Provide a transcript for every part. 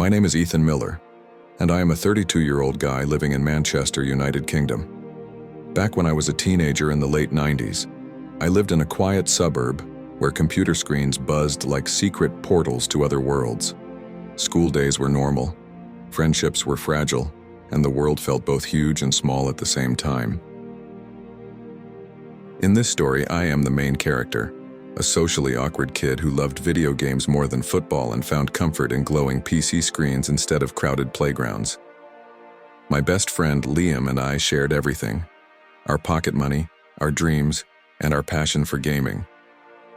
My name is Ethan Miller, and I am a 32-year-old guy living in Manchester, United Kingdom. Back when I was a teenager in the late 90s, I lived in a quiet suburb where computer screens buzzed like secret portals to other worlds. School days were normal, friendships were fragile, and the world felt both huge and small at the same time. In this story, I am the main character, a socially awkward kid who loved video games more than football and found comfort in glowing PC screens instead of crowded playgrounds. My best friend Liam and I shared everything: our pocket money, our dreams, and our passion for gaming.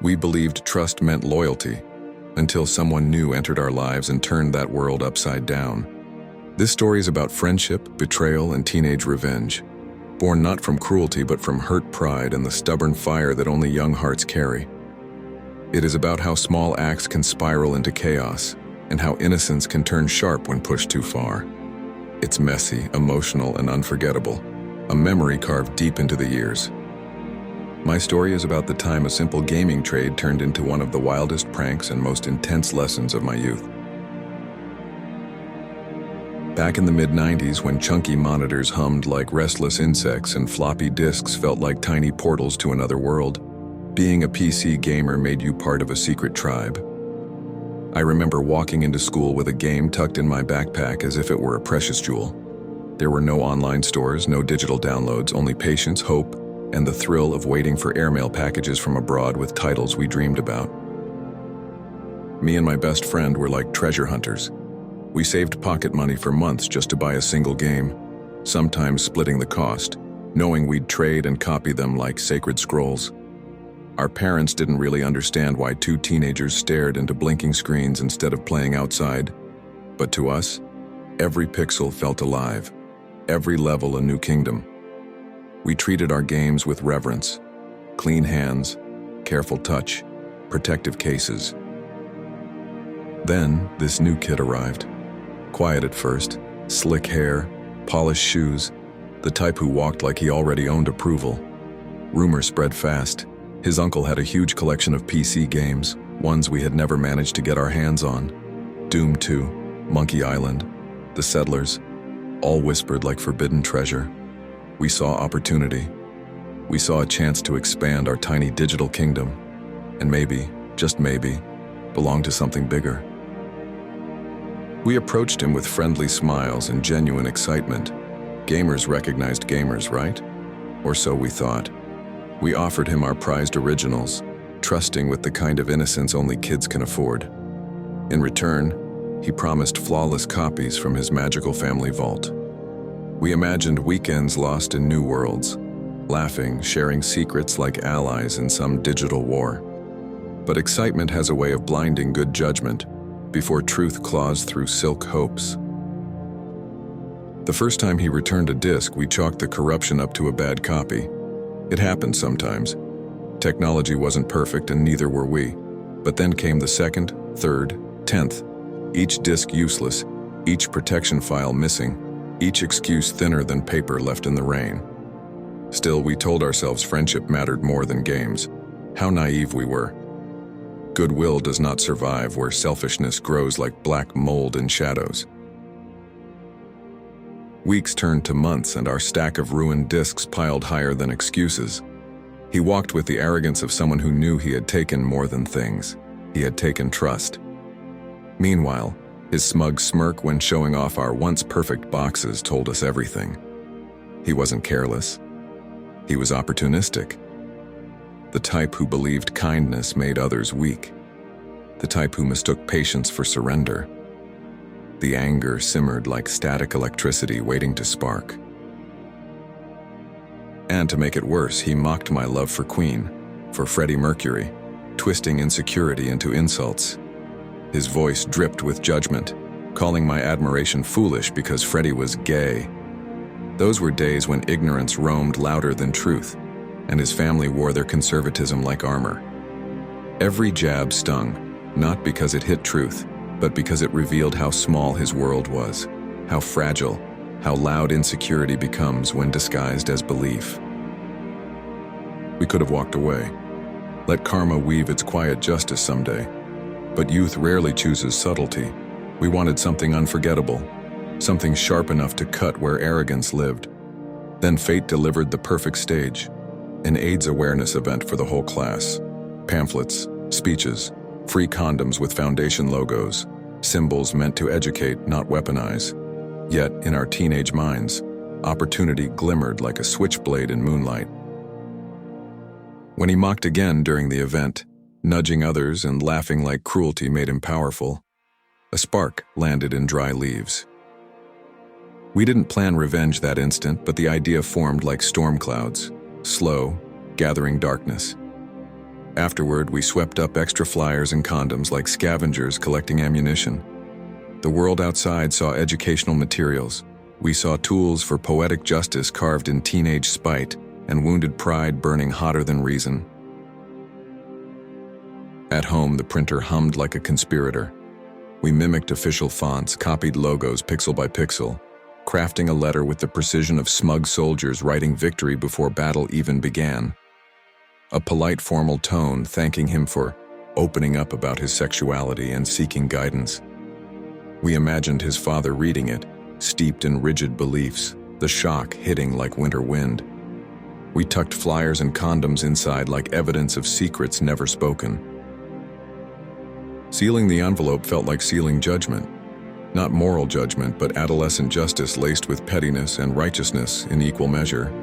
We believed trust meant loyalty, until someone new entered our lives and turned that world upside down. This story is about friendship, betrayal, and teenage revenge, born not from cruelty but from hurt pride and the stubborn fire that only young hearts carry. It is about how small acts can spiral into chaos, and how innocence can turn sharp when pushed too far. It's messy, emotional, and unforgettable, a memory carved deep into the years. My story is about the time a simple gaming trade turned into one of the wildest pranks and most intense lessons of my youth. Back in the mid-90s, when chunky monitors hummed like restless insects and floppy disks felt like tiny portals to another world, being a PC gamer made you part of a secret tribe. I remember walking into school with a game tucked in my backpack as if it were a precious jewel. There were no online stores, no digital downloads, only patience, hope, and the thrill of waiting for airmail packages from abroad with titles we dreamed about. Me and my best friend were like treasure hunters. We saved pocket money for months just to buy a single game, sometimes splitting the cost, knowing we'd trade and copy them like sacred scrolls. Our parents didn't really understand why two teenagers stared into blinking screens instead of playing outside. But to us, every pixel felt alive, every level a new kingdom. We treated our games with reverence, clean hands, careful touch, protective cases. Then, this new kid arrived. Quiet at first, slick hair, polished shoes, the type who walked like he already owned approval. Rumors spread fast. His uncle had a huge collection of PC games, ones we had never managed to get our hands on. Doom 2, Monkey Island, The Settlers, all whispered like forbidden treasure. We saw opportunity. We saw a chance to expand our tiny digital kingdom, and maybe, just maybe, belong to something bigger. We approached him with friendly smiles and genuine excitement. Gamers recognized gamers, right? Or so we thought. We offered him our prized originals, trusting with the kind of innocence only kids can afford. In return, he promised flawless copies from his magical family vault. We imagined weekends lost in new worlds, laughing, sharing secrets like allies in some digital war. But excitement has a way of blinding good judgment before truth claws through silk hopes. The first time he returned a disc, we chalked the corruption up to a bad copy. It happened sometimes. Technology wasn't perfect and neither were we. But then came the second, third, 10th, each disc useless, each protection file missing, each excuse thinner than paper left in the rain. Still, we told ourselves friendship mattered more than games. How naive we were. Goodwill does not survive where selfishness grows like black mold in shadows. Weeks turned to months and our stack of ruined discs piled higher than excuses. He walked with the arrogance of someone who knew he had taken more than things. He had taken trust. Meanwhile, his smug smirk when showing off our once-perfect boxes told us everything. He wasn't careless. He was opportunistic. The type who believed kindness made others weak. The type who mistook patience for surrender. The anger simmered like static electricity waiting to spark. And to make it worse, he mocked my love for Queen, for Freddie Mercury, twisting insecurity into insults. His voice dripped with judgment, calling my admiration foolish because Freddie was gay. Those were days when ignorance roamed louder than truth, and his family wore their conservatism like armor. Every jab stung, not because it hit truth, but because it revealed how small his world was, how fragile, how loud insecurity becomes when disguised as belief. We could have walked away, let karma weave its quiet justice someday, but youth rarely chooses subtlety. We wanted something unforgettable, something sharp enough to cut where arrogance lived. Then fate delivered the perfect stage, an AIDS awareness event for the whole class. Pamphlets, speeches, free condoms with foundation logos, symbols meant to educate, not weaponize. Yet, in our teenage minds, opportunity glimmered like a switchblade in moonlight. When he mocked again during the event, nudging others and laughing like cruelty made him powerful, a spark landed in dry leaves. We didn't plan revenge that instant, but the idea formed like storm clouds, slow, gathering darkness. Afterward, we swept up extra flyers and condoms like scavengers collecting ammunition. The world outside saw educational materials. We saw tools for poetic justice carved in teenage spite and wounded pride burning hotter than reason. At home, the printer hummed like a conspirator. We mimicked official fonts, copied logos pixel by pixel, crafting a letter with the precision of smug soldiers writing victory before battle even began. A polite, formal tone thanking him for opening up about his sexuality and seeking guidance. We imagined his father reading it, steeped in rigid beliefs, the shock hitting like winter wind. We tucked flyers and condoms inside like evidence of secrets never spoken. Sealing the envelope felt like sealing judgment. Not moral judgment, but adolescent justice laced with pettiness and righteousness in equal measure.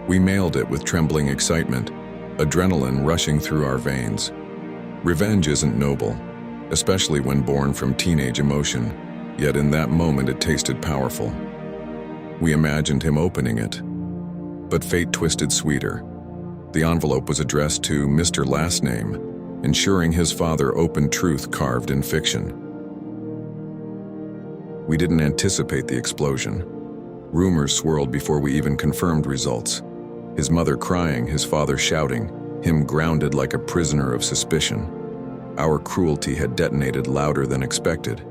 We mailed it with trembling excitement, adrenaline rushing through our veins. Revenge isn't noble, especially when born from teenage emotion, yet in that moment it tasted powerful. We imagined him opening it, but fate twisted sweeter. The envelope was addressed to Mr. Last Name, ensuring his father opened truth carved in fiction. We didn't anticipate the explosion. Rumors swirled before we even confirmed results. His mother crying, his father shouting, him grounded like a prisoner of suspicion. Our cruelty had detonated louder than expected.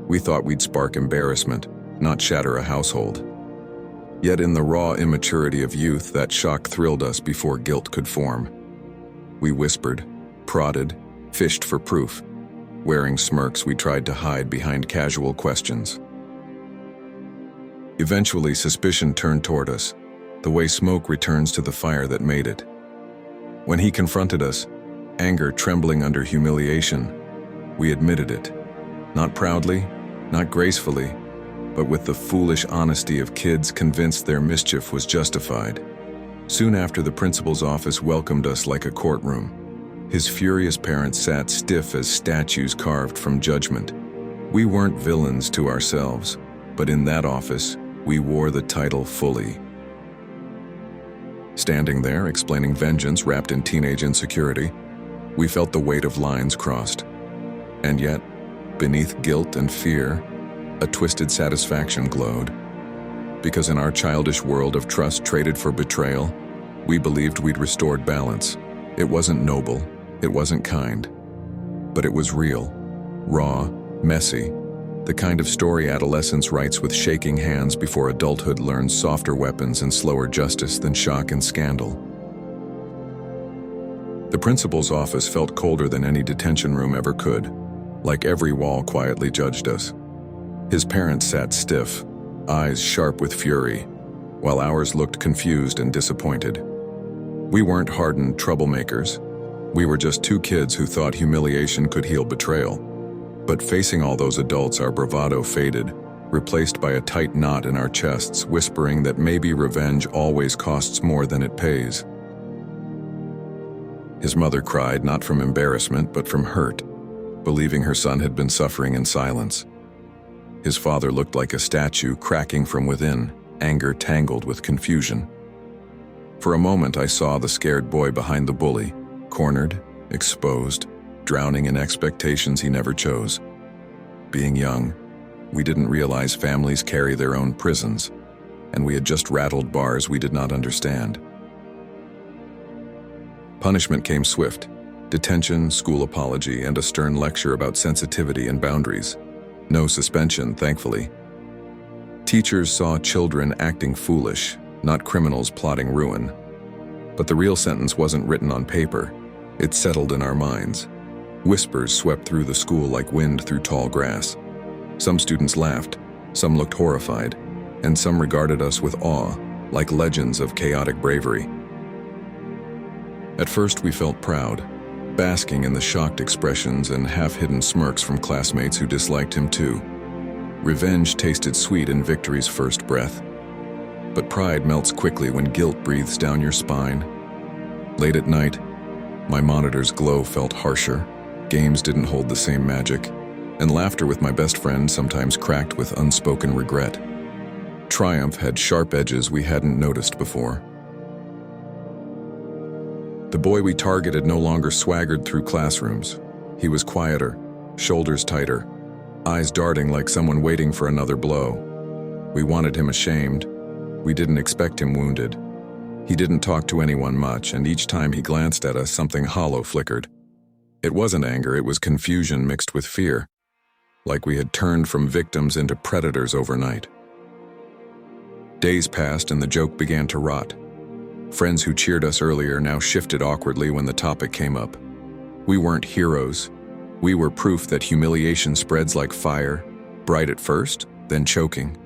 We thought we'd spark embarrassment, not shatter a household. Yet in the raw immaturity of youth, that shock thrilled us before guilt could form. We whispered, prodded, fished for proof. Wearing smirks, we tried to hide behind casual questions. Eventually, suspicion turned toward us, the way smoke returns to the fire that made it. When he confronted us, anger trembling under humiliation, we admitted it. Not proudly, not gracefully, but with the foolish honesty of kids convinced their mischief was justified. Soon after, the principal's office welcomed us like a courtroom. His furious parents sat stiff as statues carved from judgment. We weren't villains to ourselves, but in that office, we wore the title fully. Standing there, explaining vengeance wrapped in teenage insecurity, we felt the weight of lines crossed. And yet, beneath guilt and fear, a twisted satisfaction glowed. Because in our childish world of trust traded for betrayal, we believed we'd restored balance. It wasn't noble, it wasn't kind, but it was real, raw, messy, the kind of story adolescence writes with shaking hands before adulthood learns softer weapons and slower justice than shock and scandal. The principal's office felt colder than any detention room ever could, like every wall quietly judged us. His parents sat stiff, eyes sharp with fury, while ours looked confused and disappointed. We weren't hardened troublemakers. We were just two kids who thought humiliation could heal betrayal. But facing all those adults, our bravado faded, replaced by a tight knot in our chests, whispering that maybe revenge always costs more than it pays. His mother cried not from embarrassment, but from hurt, believing her son had been suffering in silence. His father looked like a statue cracking from within, anger tangled with confusion. For a moment, I saw the scared boy behind the bully, cornered, exposed, drowning in expectations he never chose. Being young, we didn't realize families carry their own prisons, and we had just rattled bars we did not understand. Punishment came swift: detention, school apology, and a stern lecture about sensitivity and boundaries. No suspension, thankfully. Teachers saw children acting foolish, not criminals plotting ruin. But the real sentence wasn't written on paper. It settled in our minds. Whispers swept through the school like wind through tall grass. Some students laughed, some looked horrified, and some regarded us with awe, like legends of chaotic bravery. At first we felt proud, basking in the shocked expressions and half-hidden smirks from classmates who disliked him too. Revenge tasted sweet in victory's first breath. But pride melts quickly when guilt breathes down your spine. Late at night, my monitor's glow felt harsher, games didn't hold the same magic, and laughter with my best friend sometimes cracked with unspoken regret. Triumph had sharp edges we hadn't noticed before. The boy we targeted no longer swaggered through classrooms. He was quieter, shoulders tighter, eyes darting like someone waiting for another blow. We wanted him ashamed. We didn't expect him wounded. He didn't talk to anyone much, and each time he glanced at us, something hollow flickered. It wasn't anger, it was confusion mixed with fear, like we had turned from victims into predators overnight. Days passed and the joke began to rot. Friends who cheered us earlier now shifted awkwardly when the topic came up. We weren't heroes. We were proof that humiliation spreads like fire, bright at first, then choking.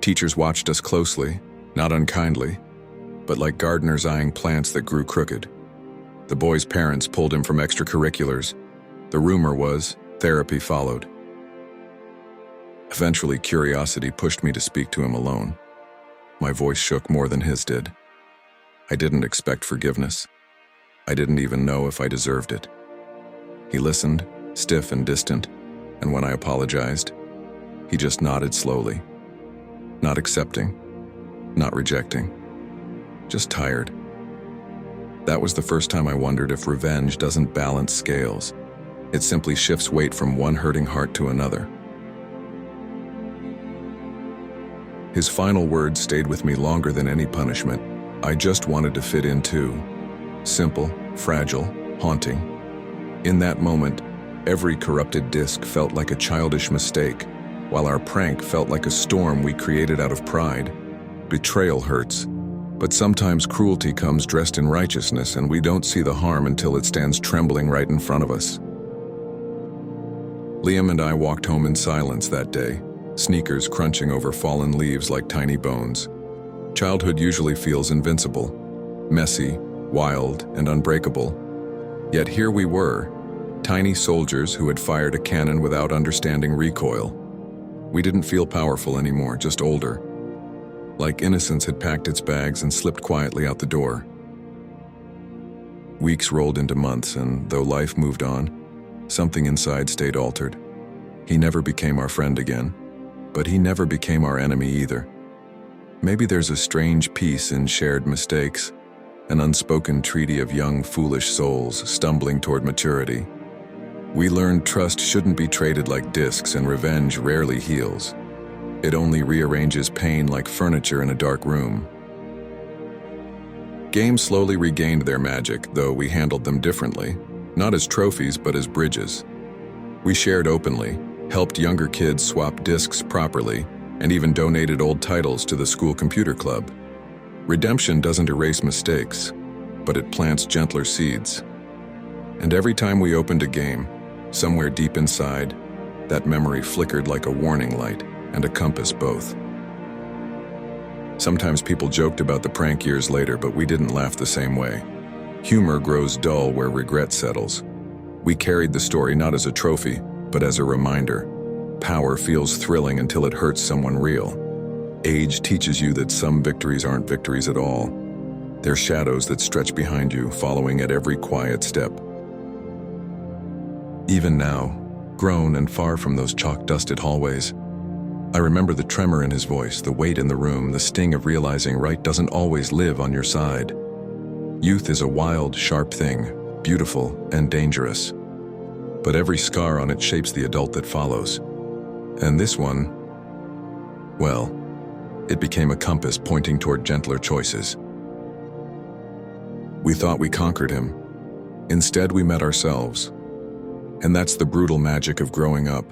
Teachers watched us closely, not unkindly, but like gardeners eyeing plants that grew crooked. The boy's parents pulled him from extracurriculars. The rumor was therapy followed. Eventually, curiosity pushed me to speak to him alone. My voice shook more than his did. I didn't expect forgiveness. I didn't even know if I deserved it. He listened, stiff and distant, and when I apologized, he just nodded slowly. Not accepting, not rejecting, just tired. That was the first time I wondered if revenge doesn't balance scales. It simply shifts weight from one hurting heart to another. His final words stayed with me longer than any punishment. I just wanted to fit in too. Simple, fragile, haunting. In that moment, every corrupted disc felt like a childish mistake, while our prank felt like a storm we created out of pride. Betrayal hurts, but sometimes cruelty comes dressed in righteousness and we don't see the harm until it stands trembling right in front of us. Liam and I walked home in silence that day, sneakers crunching over fallen leaves like tiny bones. Childhood usually feels invincible, messy, wild, and unbreakable. Yet here we were, tiny soldiers who had fired a cannon without understanding recoil. We didn't feel powerful anymore, just older. Like innocence had packed its bags and slipped quietly out the door. Weeks rolled into months, and though life moved on, something inside stayed altered. He never became our friend again, but he never became our enemy either. Maybe there's a strange peace in shared mistakes, an unspoken treaty of young, foolish souls stumbling toward maturity. We learned trust shouldn't be traded like discs, and revenge rarely heals. It only rearranges pain like furniture in a dark room. Games slowly regained their magic, though we handled them differently, not as trophies but as bridges. We shared openly, helped younger kids swap discs properly, and even donated old titles to the school computer club. Redemption doesn't erase mistakes, but it plants gentler seeds. And every time we opened a game, somewhere deep inside, that memory flickered like a warning light and a compass both. Sometimes people joked about the prank years later, but we didn't laugh the same way. Humor grows dull where regret settles. We carried the story not as a trophy, but as a reminder. Power feels thrilling until it hurts someone real. Age teaches you that some victories aren't victories at all. They're shadows that stretch behind you, following at every quiet step. Even now, grown and far from those chalk-dusted hallways, I remember the tremor in his voice, the weight in the room, the sting of realizing right doesn't always live on your side. Youth is a wild, sharp thing, beautiful and dangerous. But every scar on it shapes the adult that follows. And this one, well, it became a compass pointing toward gentler choices. We thought we conquered him. Instead, we met ourselves. And that's the brutal magic of growing up,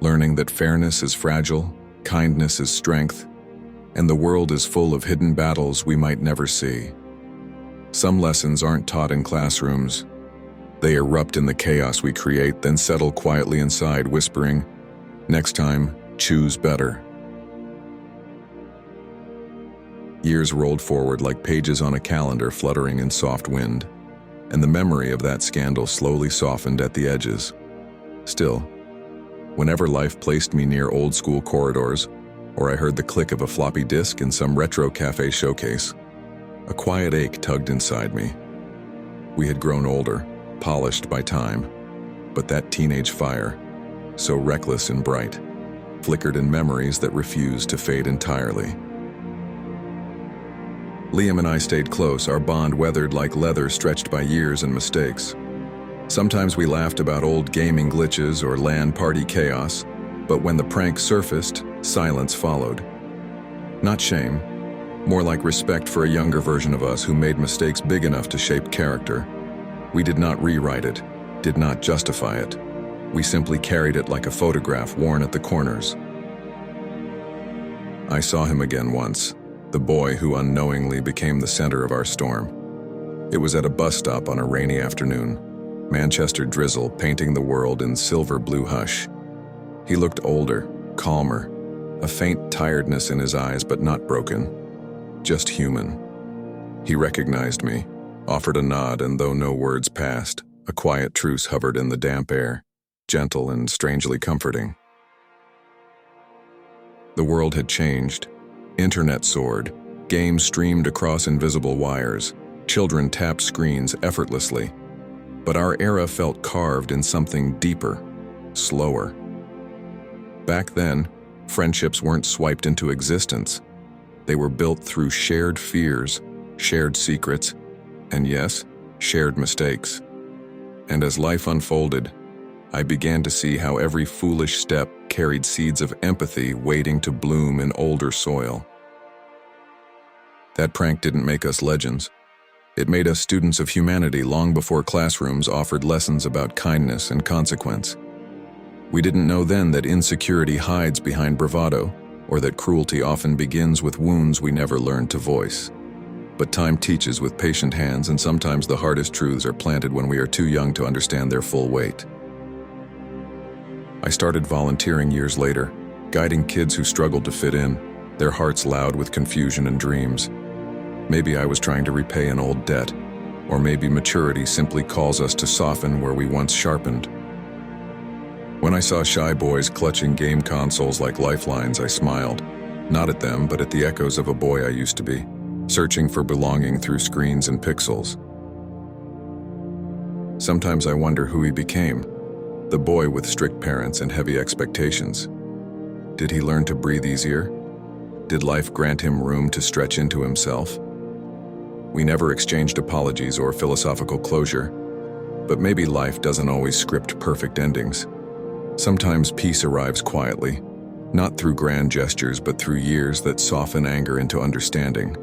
learning that fairness is fragile, kindness is strength, and the world is full of hidden battles we might never see. Some lessons aren't taught in classrooms. They erupt in the chaos we create, then settle quietly inside, whispering, Next time, choose better. Years rolled forward like pages on a calendar fluttering in soft wind, and the memory of that scandal slowly softened at the edges. Still, whenever life placed me near old-school corridors, or I heard the click of a floppy disk in some retro cafe showcase, a quiet ache tugged inside me. We had grown older, polished by time, but that teenage fire, so reckless and bright, flickered in memories that refused to fade entirely. Liam and I stayed close, our bond weathered like leather stretched by years and mistakes. Sometimes we laughed about old gaming glitches or LAN party chaos, but when the prank surfaced, silence followed. Not shame, more like respect for a younger version of us who made mistakes big enough to shape character. We did not rewrite it, did not justify it. We simply carried it like a photograph worn at the corners. I saw him again once, the boy who unknowingly became the center of our storm. It was at a bus stop on a rainy afternoon, Manchester drizzle painting the world in silver blue hush. He looked older, calmer, a faint tiredness in his eyes but not broken, just human. He recognized me, offered a nod, and though no words passed, a quiet truce hovered in the damp air, gentle and strangely comforting. The world had changed. Internet soared, games streamed across invisible wires, children tapped screens effortlessly. But our era felt carved in something deeper, slower. Back then, friendships weren't swiped into existence. They were built through shared fears, shared secrets, and yes, shared mistakes. And as life unfolded, I began to see how every foolish step carried seeds of empathy waiting to bloom in older soil. That prank didn't make us legends. It made us students of humanity long before classrooms offered lessons about kindness and consequence. We didn't know then that insecurity hides behind bravado, or that cruelty often begins with wounds we never learned to voice. But time teaches with patient hands, and sometimes the hardest truths are planted when we are too young to understand their full weight. I started volunteering years later, guiding kids who struggled to fit in, their hearts loud with confusion and dreams. Maybe I was trying to repay an old debt, or maybe maturity simply calls us to soften where we once sharpened. When I saw shy boys clutching game consoles like lifelines, I smiled, not at them, but at the echoes of a boy I used to be, searching for belonging through screens and pixels. Sometimes I wonder who he became, the boy with strict parents and heavy expectations. Did he learn to breathe easier? Did life grant him room to stretch into himself? We never exchanged apologies or philosophical closure, but maybe life doesn't always script perfect endings. Sometimes peace arrives quietly, not through grand gestures, but through years that soften anger into understanding.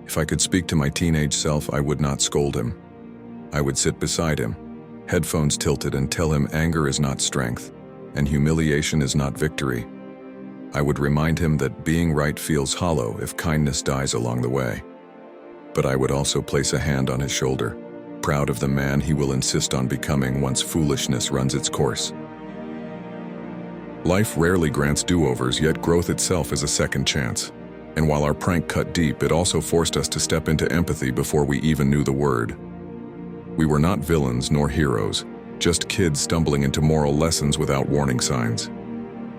If I could speak to my teenage self, I would not scold him. I would sit beside him, headphones tilted, and tell him anger is not strength, and humiliation is not victory. I would remind him that being right feels hollow if kindness dies along the way. But I would also place a hand on his shoulder, proud of the man he will insist on becoming once foolishness runs its course. Life rarely grants do-overs, yet growth itself is a second chance. And while our prank cut deep, it also forced us to step into empathy before we even knew the word. We were not villains nor heroes, just kids stumbling into moral lessons without warning signs.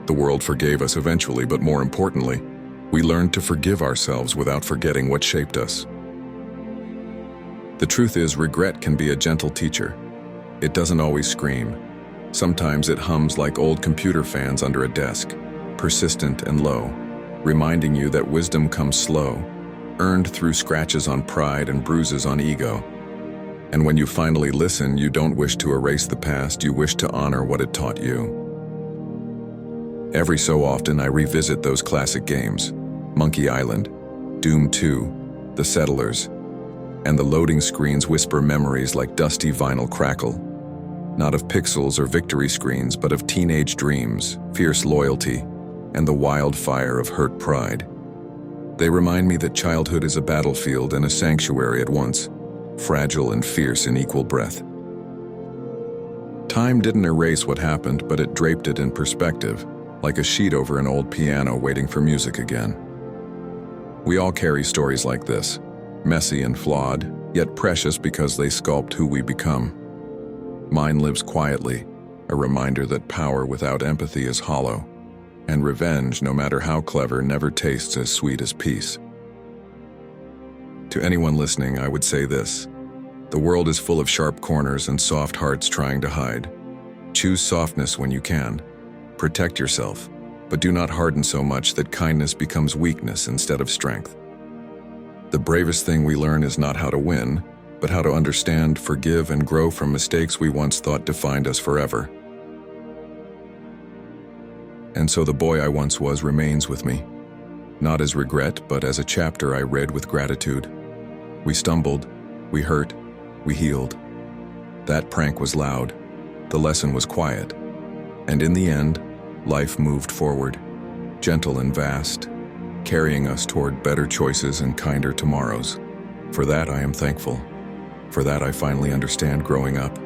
The world forgave us eventually, but more importantly, we learned to forgive ourselves without forgetting what shaped us. The truth is, regret can be a gentle teacher. It doesn't always scream. Sometimes it hums like old computer fans under a desk, persistent and low, reminding you that wisdom comes slow, earned through scratches on pride and bruises on ego. And when you finally listen, you don't wish to erase the past, you wish to honor what it taught you. Every so often I revisit those classic games, Monkey Island, Doom 2, The Settlers, and the loading screens whisper memories like dusty vinyl crackle, not of pixels or victory screens, but of teenage dreams, fierce loyalty, and the wildfire of hurt pride. They remind me that childhood is a battlefield and a sanctuary at once, fragile and fierce in equal breath. Time didn't erase what happened, but it draped it in perspective, like a sheet over an old piano waiting for music again. We all carry stories like this, messy and flawed, yet precious because they sculpt who we become. Mine lives quietly, a reminder that power without empathy is hollow, and revenge, no matter how clever, never tastes as sweet as peace. To anyone listening, I would say this: the world is full of sharp corners and soft hearts trying to hide. Choose softness when you can. Protect yourself, but do not harden so much that kindness becomes weakness instead of strength. The bravest thing we learn is not how to win, but how to understand, forgive, and grow from mistakes we once thought defined us forever. And so the boy I once was remains with me, not as regret, but as a chapter I read with gratitude. We stumbled, we hurt, we healed. That prank was loud, the lesson was quiet, and in the end, life moved forward, gentle and vast, carrying us toward better choices and kinder tomorrows. For that I am thankful. For that I finally understand growing up.